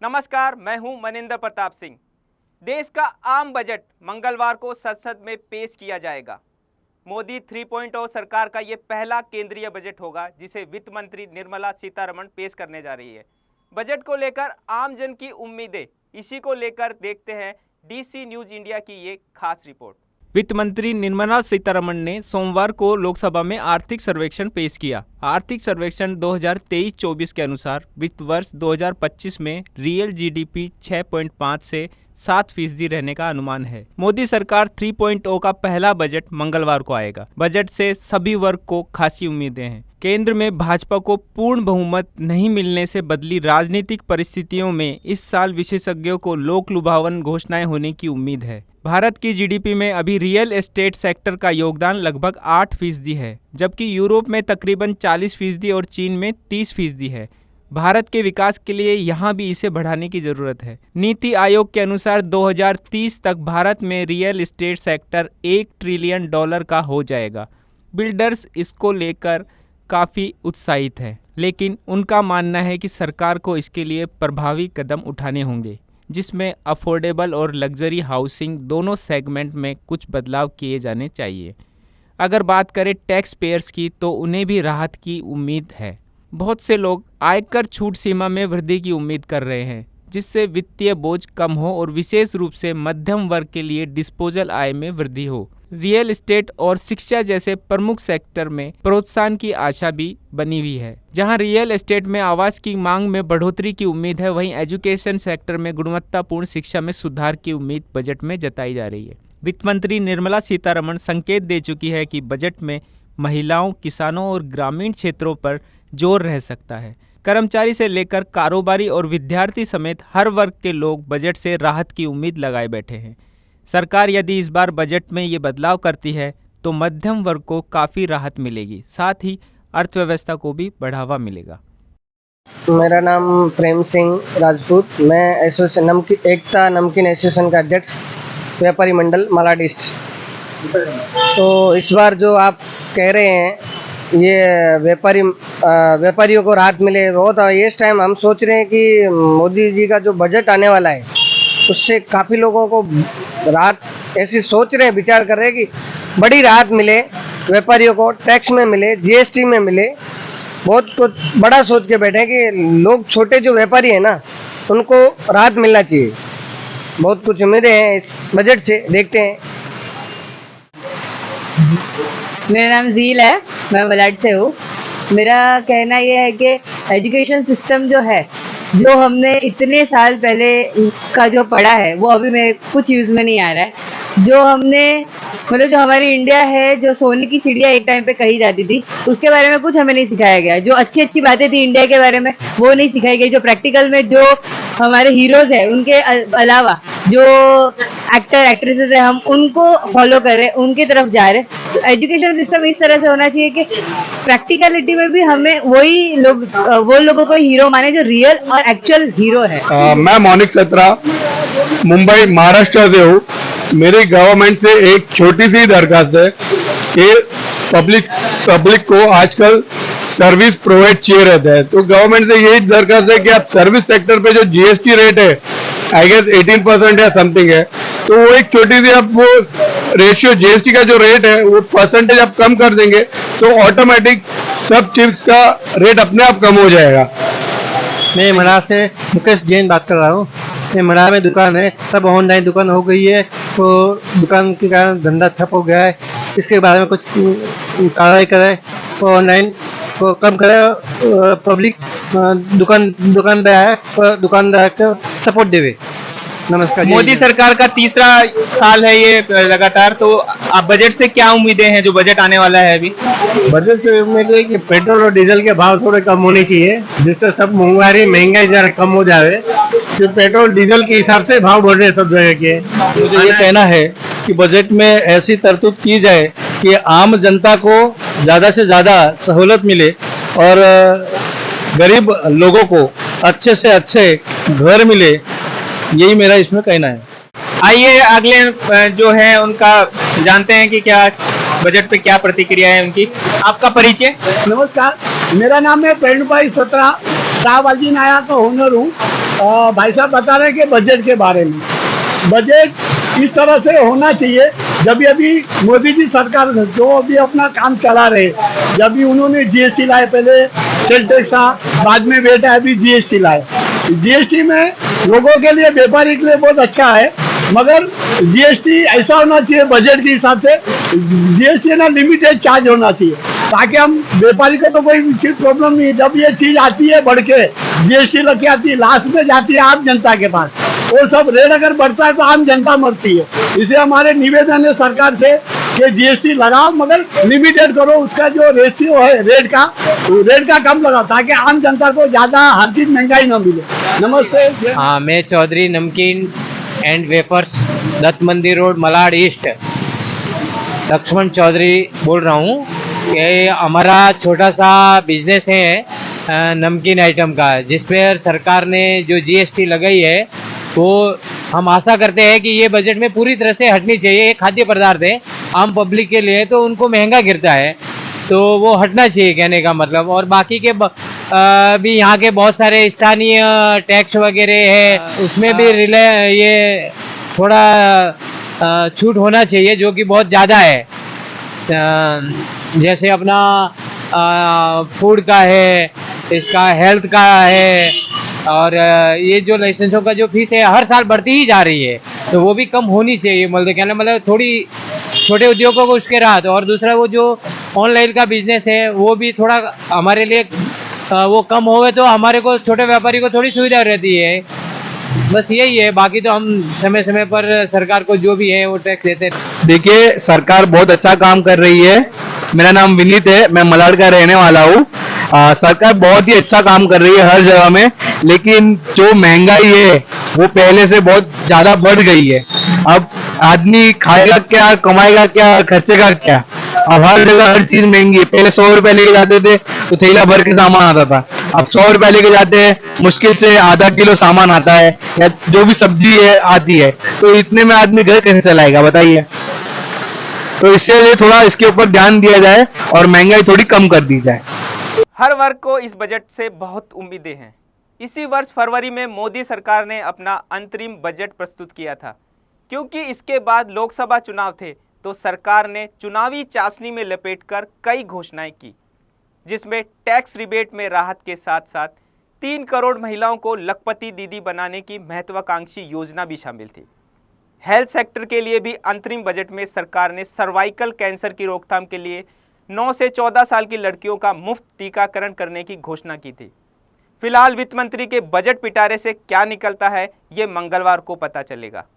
नमस्कार, मैं हूं मनिंदर प्रताप सिंह। देश का आम बजट मंगलवार को संसद में पेश किया जाएगा। मोदी 3.0 सरकार का ये पहला केंद्रीय बजट होगा जिसे वित्त मंत्री निर्मला सीतारमण पेश करने जा रही है। बजट को लेकर आम जन की उम्मीदें, इसी को लेकर देखते हैं डीसी न्यूज इंडिया की ये खास रिपोर्ट। वित्त मंत्री निर्मला सीतारमण ने सोमवार को लोकसभा में आर्थिक सर्वेक्षण पेश किया। आर्थिक सर्वेक्षण 2023-24 के अनुसार वित्त वर्ष 2025 में रियल जीडीपी 6.5 से 7% रहने का अनुमान है। मोदी सरकार 3.0 का पहला बजट मंगलवार को आएगा। बजट से सभी वर्ग को खासी उम्मीदें हैं। केंद्र में भाजपा को पूर्ण बहुमत नहीं मिलने से बदली राजनीतिक परिस्थितियों में इस साल विशेषज्ञों को लोक लुभावन घोषणाएं होने की उम्मीद है। भारत की जीडीपी में अभी रियल एस्टेट सेक्टर का योगदान लगभग 8% है, जबकि यूरोप में तकरीबन 40% और चीन में 30% है। भारत के विकास के लिए यहाँ भी इसे बढ़ाने की जरूरत है। नीति आयोग के अनुसार 2030 तक भारत में रियल एस्टेट सेक्टर $1 ट्रिलियन का हो जाएगा। बिल्डर्स इसको लेकर काफ़ी उत्साहित है, लेकिन उनका मानना है कि सरकार को इसके लिए प्रभावी कदम उठाने होंगे, जिसमें अफोर्डेबल और लग्जरी हाउसिंग दोनों सेगमेंट में कुछ बदलाव किए जाने चाहिए। अगर बात करें टैक्स पेयर्स की, तो उन्हें भी राहत की उम्मीद है। बहुत से लोग आयकर छूट सीमा में वृद्धि की उम्मीद कर रहे हैं, जिससे वित्तीय बोझ कम हो और विशेष रूप से मध्यम वर्ग के लिए डिस्पोजल आय में वृद्धि हो। रियल एस्टेट और शिक्षा जैसे प्रमुख सेक्टर में प्रोत्साहन की आशा भी बनी हुई है। जहां रियल एस्टेट में आवास की मांग में बढ़ोतरी की उम्मीद है, वहीं एजुकेशन सेक्टर में गुणवत्तापूर्ण शिक्षा में सुधार की उम्मीद बजट में जताई जा रही है। वित्त मंत्री निर्मला सीतारमण संकेत दे चुकी है कि बजट में महिलाओं, किसानों और ग्रामीण क्षेत्रों पर जोर रह सकता है। कर्मचारी से लेकर कारोबारी और विद्यार्थी समेत हर वर्ग के लोग बजट से राहत की उम्मीद लगाए बैठे हैं। सरकार यदि इस बार बजट में ये बदलाव करती है तो मध्यम वर्ग को काफ़ी राहत मिलेगी, साथ ही अर्थव्यवस्था को भी बढ़ावा मिलेगा। मेरा नाम प्रेम सिंह राजपूत, मैं एसोसिएशन एकता नमकीन एसोसिएशन का अध्यक्ष, व्यापारी मंडल मालाड ईस्ट। तो इस बार जो आप कह रहे हैं ये व्यापारियों को राहत मिले, बहुत इस टाइम हम सोच रहे हैं कि मोदी जी का जो बजट आने वाला है उससे काफ़ी लोगों को राहत, ऐसी सोच रहे हैं, विचार कर रहे हैं कि बड़ी राहत मिले व्यापारियों को, टैक्स में मिले, जीएसटी में मिले। बहुत कुछ बड़ा सोच के बैठे हैं कि लोग, छोटे जो व्यापारी हैं ना, उनको राहत मिलना चाहिए। बहुत कुछ उम्मीदें हैं इस बजट से, देखते हैं। मेरा नाम जील है, मैं बलाड से हूँ। मेरा कहना यह है कि एजुकेशन सिस्टम जो है, जो हमने इतने साल पहले का जो पढ़ा है, वो अभी मेरे कुछ यूज़ में नहीं आ रहा है। जो हमने मतलब जो हमारी इंडिया है, जो सोने की चिड़िया एक टाइम पे कही जाती थी, उसके बारे में कुछ हमें नहीं सिखाया गया। जो अच्छी अच्छी बातें थी इंडिया के बारे में, वो नहीं सिखाई गई। जो प्रैक्टिकल में जो हमारे हीरोज है, उनके अलावा जो एक्टर एक्ट्रेसेस है, हम उनको फॉलो कर रहे हैं, उनकी तरफ जा रहे हैं। तो एजुकेशन सिस्टम इस तरह से होना चाहिए कि प्रैक्टिकलिटी में भी हमें वही लोग, वो लोगों को हीरो माने जो रियल और एक्चुअल हीरो है। मैं मौनिक सत्रा, मुंबई महाराष्ट्र से हूँ। मेरी गवर्नमेंट से एक छोटी सी दरखास्त है कि पब्लिक को आजकल सर्विस प्रोवाइड चाहिए रहता है, तो गवर्नमेंट से यही दरखास्त है कि आप सर्विस सेक्टर पे जो जीएसटी रेट है, आई गेस 18% या समथिंग है, तो वो एक छोटी सी आप वो रेशियो जीएसटी का जो रेट है वो परसेंटेज आप कम कर देंगे तो ऑटोमेटिक सब चिप्स का रेट अपने आप कम हो जाएगा। मैं मड़ा से मुकेश जैन बात कर रहा हूँ। मैं मड़ा में दुकान है, सब ऑनलाइन दुकान हो गई है, तो दुकान के कारण धंधा ठप हो गया है। इसके बारे में कुछ कार्रवाई करें, तो ऑनलाइन को कम करें, पब्लिक दुकान पे आए, दुकानदार को सपोर्ट देवे। नमस्कार। मोदी सरकार का तीसरा साल है ये लगातार, तो आप बजट से क्या उम्मीदें हैं जो बजट आने वाला है अभी? बजट से उम्मीद है कि पेट्रोल और डीजल के भाव थोड़े कम होने चाहिए, जिससे सब महंगाई जरा कम हो जाए। कि पेट्रोल डीजल के हिसाब से भाव बढ़ रहे हैं सब जगह के। मुझे ये कहना है कि बजट में ऐसी तरतूब की जाए कि आम जनता को ज़्यादा से ज़्यादा सहूलत मिले और गरीब लोगों को अच्छे से अच्छे घर मिले, यही मेरा इसमें कहना है। आइए अगले जो है उनका जानते हैं कि क्या बजट पे क्या प्रतिक्रिया है उनकी। आपका परिचय? नमस्कार, मेरा नाम है प्रेरणुभाई सत्रा, शाहबाजी नाया का ओनर हूँ। भाई साहब बता रहे हैं कि बजट के बारे में। बजट इस तरह से होना चाहिए, जब अभी मोदी जी सरकार जो अभी अपना काम चला रहे, जब भी उन्होंने जीएसटी लाए, पहले सेल टैक्स था, बाद में बेटा अभी जीएसटी लाए। जीएसटी में लोगों के लिए, व्यापारी के लिए बहुत अच्छा है, मगर जीएसटी ऐसा होना चाहिए बजट के हिसाब से, जीएसटी ना लिमिटेड चार्ज होना चाहिए, ताकि हम व्यापारी को तो कोई चीज प्रॉब्लम नहीं है। जब ये चीज आती है बढ़ के, जीएसटी लग के आती है, लास्ट में जाती है आम जनता के पास, वो सब रेट अगर बढ़ता है तो आम जनता मरती है। इसे हमारे निवेदन है सरकार से कि जीएसटी लगाओ, मगर लिमिटेड करो, उसका जो रेशियो है रेट का कम लगाओ, ताकि आम जनता को ज्यादा हर चीज महंगाई न मिले। नमस्ते। हाँ, मैं चौधरी नमकीन एंड वेपर्स, दत्त मंदिर रोड, मलाड ईस्ट, लक्ष्मण चौधरी बोल रहा हूँ। कि हमारा छोटा सा बिजनेस है नमकीन आइटम का, जिस पर सरकार ने जो जीएसटी लगाई है, वो हम आशा करते हैं कि ये बजट में पूरी तरह से हटनी चाहिए। ये खाद्य पदार्थ है, आम पब्लिक के लिए तो उनको महंगा गिरता है, तो वो हटना चाहिए कहने का मतलब। और बाकी के भी यहाँ के बहुत सारे स्थानीय टैक्स वगैरह है, उसमें भी ये थोड़ा छूट होना चाहिए, जो कि बहुत ज़्यादा है। जैसे अपना फूड का है, इसका हेल्थ का है, और ये जो लाइसेंसों का जो फीस है हर साल बढ़ती ही जा रही है, तो वो भी कम होनी चाहिए। मतलब थोड़ी छोटे उद्योगों को उसके राहत। और दूसरा वो जो ऑनलाइन का बिजनेस है, वो भी थोड़ा हमारे लिए वो कम होवे तो हमारे को, छोटे व्यापारी को थोड़ी सुविधा रहती है। बस यही है, बाकी तो हम समय समय पर सरकार को जो भी है वो टैक्स देते हैं। देखिए, सरकार बहुत अच्छा काम कर रही है। मेरा नाम विनीत है, मैं मलाड का रहने वाला हूँ। सरकार बहुत ही अच्छा काम कर रही है हर जगह में, लेकिन जो महंगाई है वो पहले से बहुत ज्यादा बढ़ गई है। अब आदमी खाएगा क्या, कमाएगा क्या, खर्चेगा क्या? अब हर जगह हर चीज महंगी है। पहले 100 रुपए लेके जाते थे तो थैला भर के सामान आता था, अब 100 रुपए लेके जाते हैं, मुश्किल से आधा किलो सामान आता है, या जो भी सब्जी है आती है, तो इतने में आदमी घर कैसे चलाएगा बताइए? तो इसके लिए थोड़ा इसके ऊपर ध्यान दिया जाए और महंगाई थोड़ी कम कर दी जाए। हर वर्ग को इस बजट से बहुत उम्मीदें हैं। इसी वर्ष फरवरी में मोदी सरकार ने अपना अंतरिम बजट प्रस्तुत किया था। क्योंकि इसके बाद लोकसभा चुनाव थे, तो सरकार ने चुनावी चाशनी में लपेटकर कई घोषणाएं की, जिसमें टैक्स रिबेट में राहत के साथ साथ 3 करोड़ महिलाओं को लखपति दीदी बनाने की महत्वाकांक्षी योजना भी शामिल थी। हेल्थ सेक्टर के लिए भी अंतरिम बजट में सरकार ने सर्वाइकल कैंसर की रोकथाम के लिए 9 से 14 साल की लड़कियों का मुफ्त टीकाकरण करने की घोषणा की थी। फिलहाल वित्त मंत्री के बजट पिटारे से क्या निकलता है, ये मंगलवार को पता चलेगा।